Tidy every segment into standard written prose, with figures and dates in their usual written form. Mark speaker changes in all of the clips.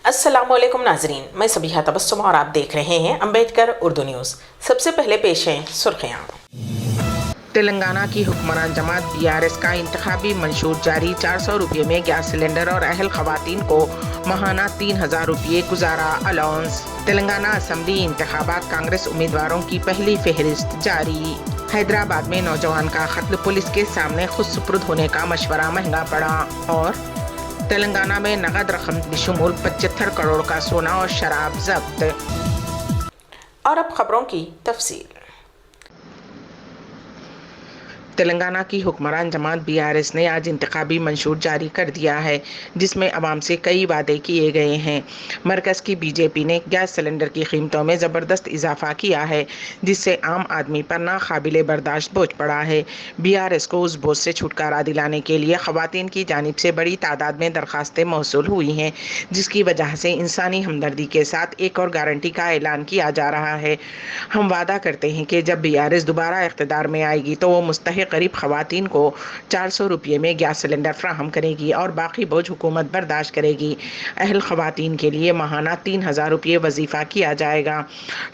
Speaker 1: अस्सलाम वालेकुम नाजरीन, मैं सबिहा तबस्सुम और आप देख रहे हैं अम्बेडकर उर्दू न्यूज़। सबसे पहले पेश हैं सुर्खियाँ।
Speaker 2: तेलंगाना की हुक्मरान जमात बीआरएस का इंतखाबी मंशूर जारी। 400 रुपये में गैस सिलेंडर और अहल खवातीन को माहाना 3000 रुपये गुजारा अलाउंस। तेलंगाना असम्बली इंतखाबात कांग्रेस उम्मीदवारों की पहली फहरिस्त जारी। हैदराबाद में नौजवान का कत्ल, पुलिस के सामने खुद सुपुर्द होने का मशवरा महंगा पड़ा। और तेलंगाना में नगद रकम बशमूल 75 करोड़ का सोना और शराब जब्त।
Speaker 1: और अब खबरों की तफसील।
Speaker 2: तेलंगाना की हुक्मरान जमात बीआरएस ने आज इंतखाबी मंशूर जारी कर दिया है, जिसमें अवाम से कई वादे किए गए हैं। मरकज़ की बीजेपी ने गैस सिलेंडर की कीमतों में ज़बरदस्त इजाफा किया है, जिससे आम आदमी पर नाकाबिले बर्दाश्त बोझ पड़ा है। बीआरएस को उस बोझ से छुटकारा दिलाने के लिए ख़वातीन की जानिब से बड़ी तादाद में दरख्वास्तें मौसूल हुई हैं, जिसकी वजह से इंसानी हमदर्दी के साथ एक और गारंटी का ऐलान किया जा रहा है। हम वादा करते हैं कि जब बीआरएस दोबारा इख्तिदार में आएगी तो वो मुस्तहिक गरीब खवातीन को 400 रुपये में गैस सिलेंडर फ्राहम करेगी और बाकी बोझ हुकूमत बर्दाश्त करेगी। अहल खवातीन के लिए माहाना 3000 रुपये वजीफ़ा किया जाएगा।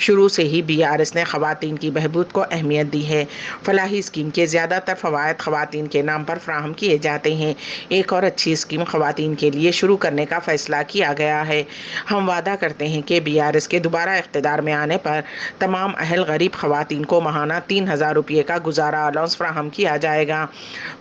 Speaker 2: शुरू से ही बीआरएस ने खवातीन की बहबूद को अहमियत दी है। फलाही स्कीम के ज़्यादातर फ़वाइद खवातीन के नाम पर फ्राहम किए जाते हैं। एक और अच्छी स्कीम खवातीन के लिए शुरू करने का फ़ैसला किया गया है। हम वादा करते हैं कि बीआरएस के दोबारा इख्तिदार में आने पर तमाम अहल गरीब खवातीन को माहाना 3000 रुपये का गुजारा अलाउंस फ्राहम किया जाएगा।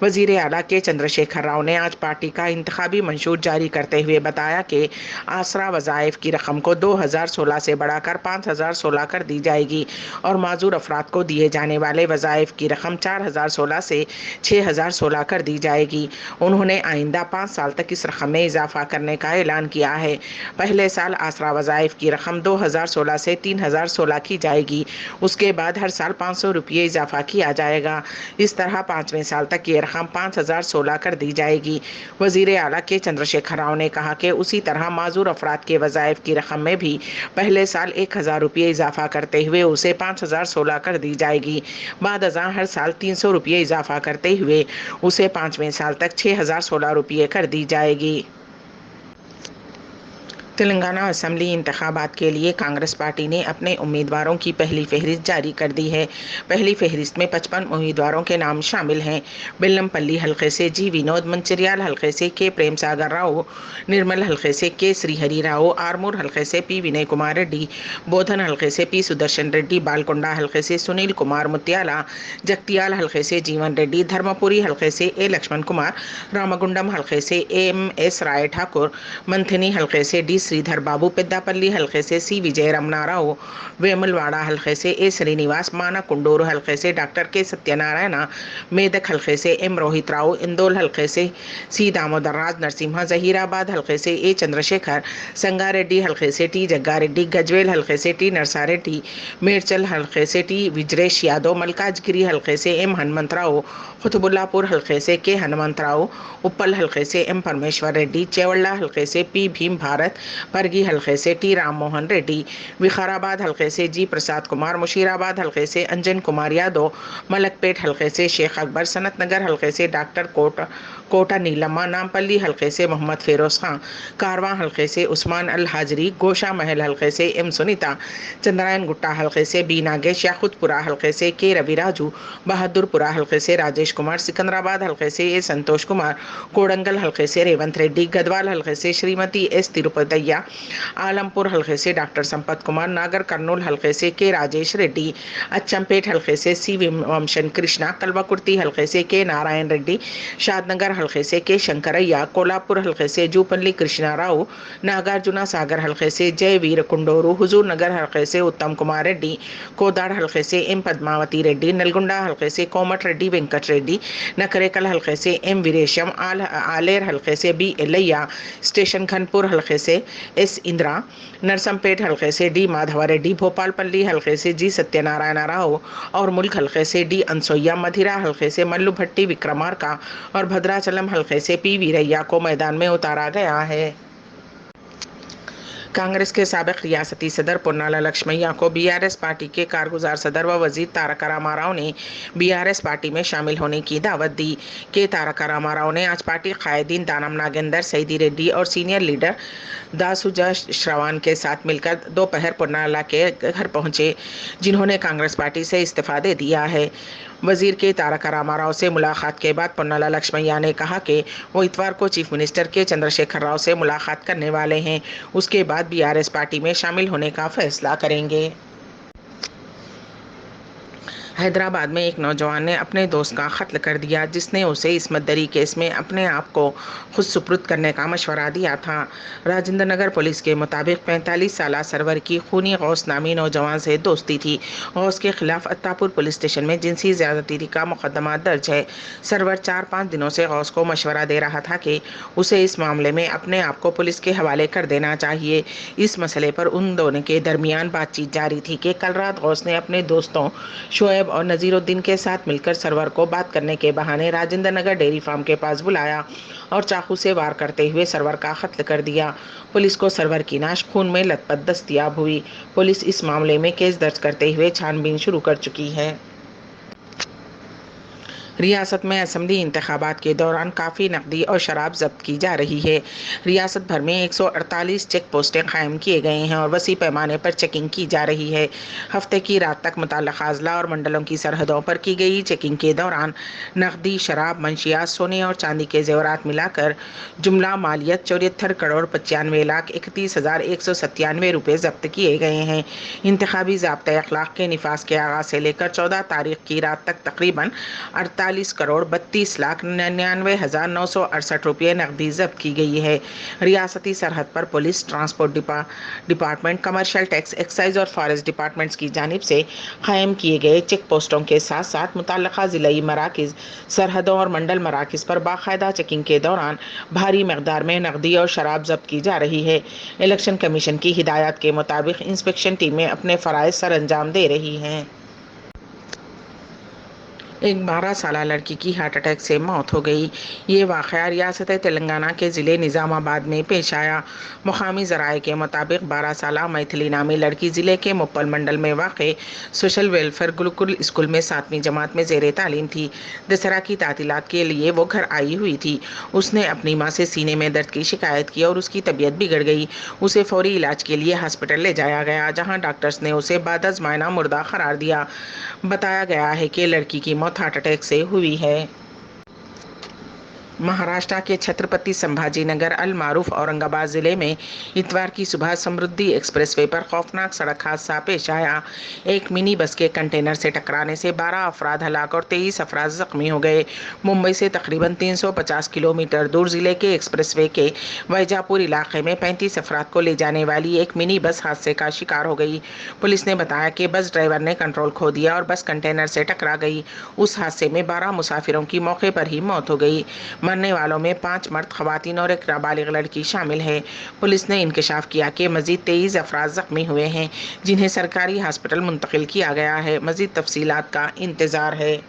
Speaker 2: वजीर आला के चंद्रशेखर राव ने आज पार्टी का इंतखाबी मंशूर जारी करते हुए बताया कि आसरा वज़ाइफ की रकम को 2016 से बढ़ाकर 5016 कर दी जाएगी और माजूर अफराद को दिए जाने वाले वज़ाइफ की रकम 4016 से 6016 कर दी जाएगी। उन्होंने आइंदा 5 साल तक इस रकम में इजाफा करने का ऐलान किया है। पहले साल आसरा वज़ाइफ की रकम 2016 से 3016 की जाएगी। उसके बाद हर साल 500 रुपये इजाफा किया जाएगा। इस तरह 5वें साल तक ये रकम 5016 कर दी जाएगी। वजीर आला के चंद्रशेखर राव ने कहा कि उसी तरह माजूर अफराद के वज़ाइफ की रकम में भी पहले साल 1000 रुपये इजाफा करते हुए उसे 5016 कर दी जाएगी। बाद अज़ां हर साल 300 रुपये इजाफा करते हुए उसे 5वें साल तक 6016 रुपये कर दी जाएगी। तेलंगाना असम्बली इंतखाबात के लिए कांग्रेस पार्टी ने अपने उम्मीदवारों की पहली फहरिस्त जारी कर दी है। पहली फहरिस्त में 55 उम्मीदवारों के नाम शामिल हैं। बेल्लमपल्ली हल्के से जी विनोद, मंचिरियाल हल्के से के प्रेम सागर राव, निर्मल हल्के से के श्रीहरि राव, आरमूर हल्के से पी विनय कुमार रेड्डी, बोधन हल्के से पी सुदर्शन रेड्डी, बालकोंडा हल्के से सुनील कुमार मुत्याला, जगतियाल हल्के से जीवन रेड्डी, धर्मपुरी हल्के से ए लक्ष्मण कुमार, रामगुंडम हल्के से एम एस राय ठाकुर, मंथनी हल्के से डी श्रीधर बाबू, पेद्दापल्ली हल्के से सी विजय रमना राव, वेमुलवाड़ा हल्के से ए श्रीनिवास, माना कुंडूर हल्के से डॉक्टर के सत्यनारायण, मेदक हल्के से एम रोहित राव, इंदौल हल्के से सी दामोदर राज नरसिम्हा, जहीराबाद हल्के से ए चंद्रशेखर, संगारेड्डी हल्के से टी जग्गारेड्डी, गजवेल हल्के से टी नरसारेड्डी, मेरचल हल्के से टी विजरेश यादव, मलकाजगिरी हल्के से एम हनुमंत राव, खुतबुल्लापुर हल्के से के हनुमंत राव, उप्पल हल्के से एम परमेश्वर रेड्डी, चेवल्ला हल्के से पी भीम भारत, परगी हल्के से टी राम मोहन रेड्डी, विकाराबाद हल्के से जी प्रसाद कुमार, मुशीराबाद हल्के से अंजन कुमार यादव, मलकपेट हल्के से शेख अकबर, सनत नगर हल्के से डॉक्टर कोटा नीलम्मा, नामपल्ली हल्के से मोहम्मद फेरोज खां, कारवां हल्के से उस्मान अल हाजरी, गोशा महल हल्के से एम सुनीता, चंद्रायन गुट्टा हल्के से बी नागेश, याकुतपुरा हल्के से के रवि राजू, बहादुरपुरा हल्के से राजेश कुमार, सिकंदराबाद हल्के से ए संतोष कुमार, कोडंगल हल्के से रेवंत रेड्डी, गदवाल हल्के से श्रीमती एस तिरुपतैया, आलमपुर हल्के से डॉक्टर संपत कुमार, नागर कर्नूल हल्के से के राजेश रेड्डी, अच्चमपेट हल्के से सी वंशन कृष्णा, कलवाकुर्ती हल्के से के नारायण रेड्डी, शादनगर हल्के से के शंकरैया, कोल्हापुर हल्के से जूपल्ली कृष्णा राव, नागार्जुना सागर हल्के से जयवीर कुंडोरू, हुजूर नगर हल्के से उत्तम कुमार रेड्डी, कोदाड़ हल्के से एम पद्मावती रेड्डी, नलगुंडा हल्के से कोमट रेड्डी वेंकट रेड्डी, नकरेकल हल्के से एम वीरेशम, आलेर हल्के से बी एलैया, स्टेशन खनपुर हल्के से एस इंदिरा, नरसमपेट हल्के से डी माधवा रेड्डी, भोपालपल्ली हल्के से जी सत्यनारायण राव और मुल्क हल्के से डी अनसोया, मधिरा हल्के से मल्लू भट्टी विक्रमार्का और भद्राचलम हल्के से पी वीरैया को मैदान में उतारा गया है। कांग्रेस के साबिक रियासती सदर पुन्नाला लक्ष्मैया को बीआरएस पार्टी के कारगुजार सदर व वजीर तारक रामाराव ने बीआरएस पार्टी में शामिल होने की दावत दी। के तारक रामाराव ने आज पार्टी कायदीन दानम नागेंदर सईदी रेड्डी और सीनियर लीडर दासुजा श्रवान के साथ मिलकर दोपहर पुन्नाला के घर पहुंचे, जिन्होंने कांग्रेस पार्टी से इस्तीफा दे दिया है। वजीर के तारक रामाराव से मुलाकात के बाद पुन्नाला लक्ष्मैया ने कहा कि वो इतवार को चीफ मिनिस्टर के चंद्रशेखर राव से मुलाकात करने वाले हैं। उसके बाद बीआरएस पार्टी में शामिल होने का फैसला करेंगे। हैदराबाद में एक नौजवान ने अपने दोस्त का कत्ल कर दिया, जिसने उसे इस्मत दरी केस में अपने आप को खुद सुपुर्द करने का मशवरा दिया था। राजेंद्र नगर पुलिस के मुताबिक 45 साला सरवर की खूनी गौस नामी नौजवान से दोस्ती थी। गौस के खिलाफ अत्तापुर पुलिस स्टेशन में जिनसी ज्यादती का मुकदमा दर्ज है। सरवर 4-5 दिनों से गौस को मशवरा दे रहा था कि उसे इस मामले में अपने आप को पुलिस के हवाले कर देना चाहिए। इस मसले पर उन दोनों के दरमियान बातचीत जारी थी कि कल रात गौस ने अपने दोस्तों शोएब और नजीरुद्दीन के साथ मिलकर सरवर को बात करने के बहाने राजेंद्र नगर डेयरी फार्म के पास बुलाया और चाकू से वार करते हुए सरवर का कत्ल कर दिया। पुलिस को सरवर की नाश खून में लथपथ दस्तयाब हुई। पुलिस इस मामले में केस दर्ज करते हुए छानबीन शुरू कर चुकी है। रियासत में असेंबली इंतखाबात के दौरान काफ़ी नकदी और शराब जब्त की जा रही है। रियासत भर में 148 चेक पोस्टें कायम किए गए हैं और वसी पैमाने पर चेकिंग की जा रही है। हफ्ते की रात तक मुतल्लिक़ा अज़ला और मंडलों की सरहदों पर की गई चेकिंग के दौरान नकदी, शराब, मंशियात, सोने और चांदी के जेवरात मिलाकर जुमला मालियत 74 करोड़ 95,31,197 रुपये जब्त किए गए हैं। इंतखाबी ज़ाब्ता अखलाक के निफाज के आगाज़ से लेकर 14 तारीख की रात तक तकरीबन 48 करोड़ 32,99,968 रुपये नकदी जब्त की गई है। रियासती सरहद पर police, transport department, commercial tax, excise और फॉरेस्ट डिपार्टमेंट्स की जानिब से कायम किए गए चेक पोस्टों के साथ साथ मुतल्लिक़ा ज़िलाई मराकिज़, सरहदों और मंडल मराकिज़ पर बाकायदा चेकिंग के दौरान भारी मकदार में नकदी और शराब जब्त की जा रही है। इलेक्शन कमीशन की हिदायत के मुताबिक इंस्पेक्शन टीमें अपने फ़राइज़ सर अंजाम दे रही हैं। एक 12 साला लड़की की हार्ट अटैक से मौत हो गई। ये वाक़या रियासत तेलंगाना के ज़िले निज़ामाबाद में पेश आया। मुकामी ज़राए के मुताबिक 12 साला मैथिली नामी लड़की ज़िले के मुप्पल मंडल में वाक़े सोशल वेलफेयर गुरुकुल स्कूल में 7वीं जमात में ज़ेरे तालीम थी। दशहरा की तातीलात के लिए वो घर आई हुई थी। उसने अपनी माँ से सीने में दर्द की शिकायत की और उसकी तबीयत बिगड़ गई। उसे फौरी इलाज के लिए हॉस्पिटल ले जाया गया, जहाँ डॉक्टर्स ने उसे बादज़ मायना मुर्दा करार दिया। बताया गया है कि लड़की की मौत हार्ट अटैक से हुई है। महाराष्ट्र के छत्रपति संभाजी नगर अल मारूफ औरंगाबाद ज़िले में इतवार की सुबह समृद्धि एक्सप्रेसवे पर खौफनाक सड़क हादसा पेश आया। एक मिनी बस के कंटेनर से टकराने से 12 अफराद हलाक और 23 अफराद जख्मी हो गए। मुंबई से तकरीबन 350 किलोमीटर दूर ज़िले के एक्सप्रेसवे के वैजापुर इलाके में 35 अफराद को ले जाने वाली एक मिनी बस हादसे का शिकार हो गई। पुलिस ने बताया कि बस ड्राइवर ने कंट्रोल खो दिया और बस कंटेनर से टकरा गई। उस हादसे में 12 मुसाफिरों की मौके पर ही मौत हो गई। मरने वालों में 5 मर्द, खवातीन और एक नाबालिग लड़की शामिल है। पुलिस ने इंकशाफ किया कि मजीद 23 अफराद जख्मी हुए हैं, जिन्हें सरकारी हॉस्पिटल मुंतकिल किया गया है। मजीद तफसीलात का इंतजार है।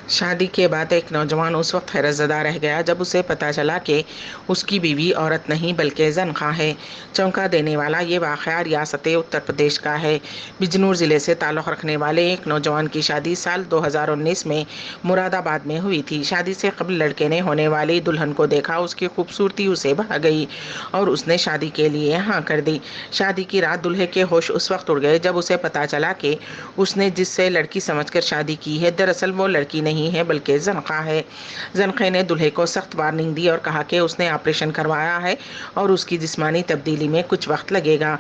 Speaker 2: शादी के बाद एक नौजवान उस वक्त हैरतज़दा रह गया जब उसे पता चला कि उसकी बीवी औरत नहीं बल्कि ज़नख़ा है। चौंका देने वाला ये वाक़या रियासत उत्तर प्रदेश का है। बिजनौर ज़िले से ताल्लुक़ रखने वाले एक नौजवान की शादी साल 2019 में मुरादाबाद में हुई थी। शादी से कबल लड़के ने होने वाली दुल्हन को देखा, उसकी खूबसूरती उसे भा गई और उसने शादी के लिए हाँ कर दी। शादी की रात दूल्हे के होश उस वक्त उड़ गए जब उसे पता चला कि उसने जिससे लड़की समझकर शादी की है, दरअसल वो लड़की नहीं है बल्कि ज़नख़ा है। ज़नख़े ने दूल्हे को सख्त वार्निंग दी और कहा कि उसने ऑपरेशन करवाया है और उसकी जिस्मानी तब्दीली में कुछ वक्त लगेगा।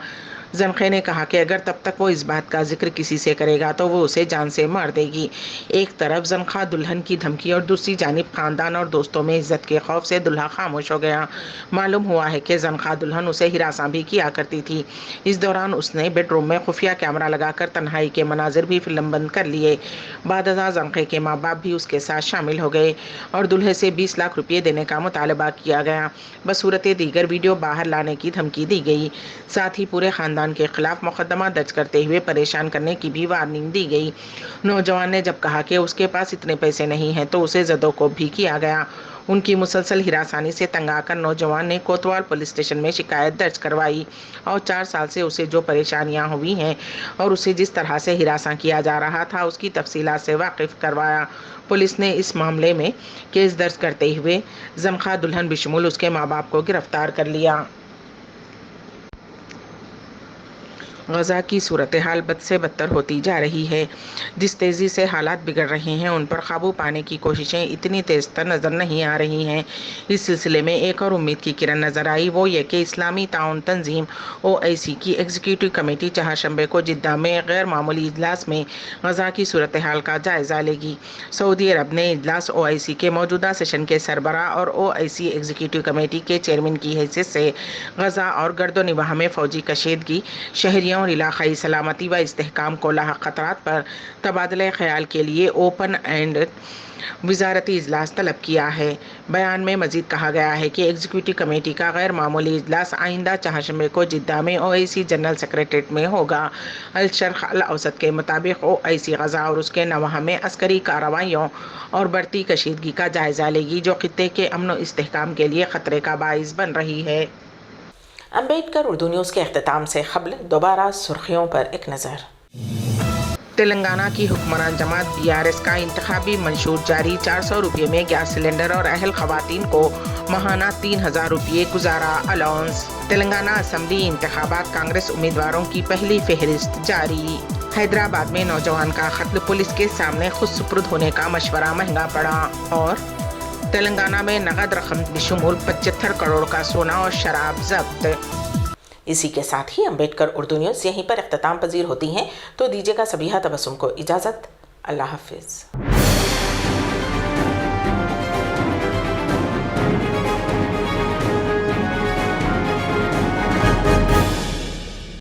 Speaker 2: ज़नख़े ने कहा कि अगर तब तक वो इस बात का जिक्र किसी से करेगा तो वो उसे जान से मार देगी। एक तरफ ज़नख़ा दुल्हन की धमकी और दूसरी जानिब ख़ानदान और दोस्तों में इज्जत के खौफ से दुल्हा खामोश हो गया। मालूम हुआ है कि ज़नख़ा दुल्हन उसे हिरासां भी किया करती थी। इस दौरान उसने बेडरूम में खुफिया कैमरा लगाकर तन्हाई के मनाजिर भी फिल्मबंद कर लिए। बादशाह ज़नख़े के माँ बाप भी उसके साथ शामिल हो गए और दूल्हे से 20 लाख रुपये देने का मुतालबा किया गया। बसूरत दीगर वीडियो बाहर लाने की धमकी दी गई। साथ ही पूरे खानदान के खिलाफ मुकदमा दर्ज करते हुए परेशान करने की भी वार्निंग दी गई। नौजवान ने जब कहा कि उसके पास इतने पैसे नहीं हैं तो उसे ज़दोकोब भी किया गया। ان کی مسلسل ہراسانی سے تنگ آ کر نوجوان نے کوتوال پولیس اسٹیشن میں شکایت درج کروائی اور 4 سال سے اسے جو پریشانیاں ہوئی ہیں اور اسے جس طرح سے ہراساں کیا جا رہا تھا اس کی تفصیلات سے واقف کروایا۔ پولیس نے اس معاملے میں کیس درج کرتے ہوئے زمخہ دلہن بشمول اس کے ماں باپ کو گرفتار کر لیا۔ غزہ کی صورتحال بد سے بدتر ہوتی جا رہی ہے۔ جس تیزی سے حالات بگڑ رہے ہیں ان پر قابو پانے کی کوششیں اتنی تیز تر نظر نہیں آ رہی ہیں۔ اس سلسلے میں ایک اور امید کی کرن نظر آئی، وہ یہ کہ اسلامی تعاون تنظیم OIC کی ایگزیکٹو کمیٹی چہارشنبے کو جدہ میں غیر معمولی اجلاس میں غزہ کی صورتحال کا جائزہ لے گی۔ سعودی عرب نے اجلاس OIC کے موجودہ سیشن کے سربراہ اور OIC ایگزیکٹو کمیٹی کے چیئرمین کی حیثیت سے غزہ اور گرد و نواح میں فوجی کشیدگی، شہریوں اور علاقائی سلامتی و استحکام کو لاحق خطرات پر تبادلہ خیال کے لیے اوپن اینڈ وزارتی اجلاس طلب کیا ہے۔ بیان میں مزید کہا گیا ہے کہ ایگزیکٹو کمیٹی کا غیر معمولی اجلاس آئندہ چہارشنبے کو جدہ میں OIC جنرل سیکریٹریٹ میں ہوگا۔ الشرق الاوسط کے مطابق OIC غزہ اور اس کے نواح میں عسکری کارروائیوں اور بڑھتی کشیدگی کا جائزہ لے گی جو خطے کے امن و استحکام کے لیے خطرے کا باعث بن رہی ہے۔
Speaker 1: امبیڈکر اردو نیوز کے اختتام سے قبل دوبارہ سرخیوں پر ایک نظر۔
Speaker 2: تلنگانہ کی حکمران جماعت BRS کا انتخابی منشور جاری، 400 روپے میں گیس سلنڈر اور اہل خواتین کو ماہانہ 3000 روپے گزارا الاؤنس۔ تلنگانہ اسمبلی انتخابات کانگریس امیدواروں کی پہلی فہرست جاری۔ حیدرآباد میں نوجوان کا قتل، پولیس کے سامنے خود سپرد ہونے کا مشورہ مہنگا پڑا۔ اور تلنگانہ میں نقد رقم بشمول 75 کروڑ کا سونا اور شراب ضبط۔
Speaker 1: اسی کے ساتھ ہی امبیڈکر اردو نیوز یہیں پر اختتام پذیر ہوتی ہیں، تو دیجیے گا سبیحہ تبسم کو اجازت۔ اللہ حافظ۔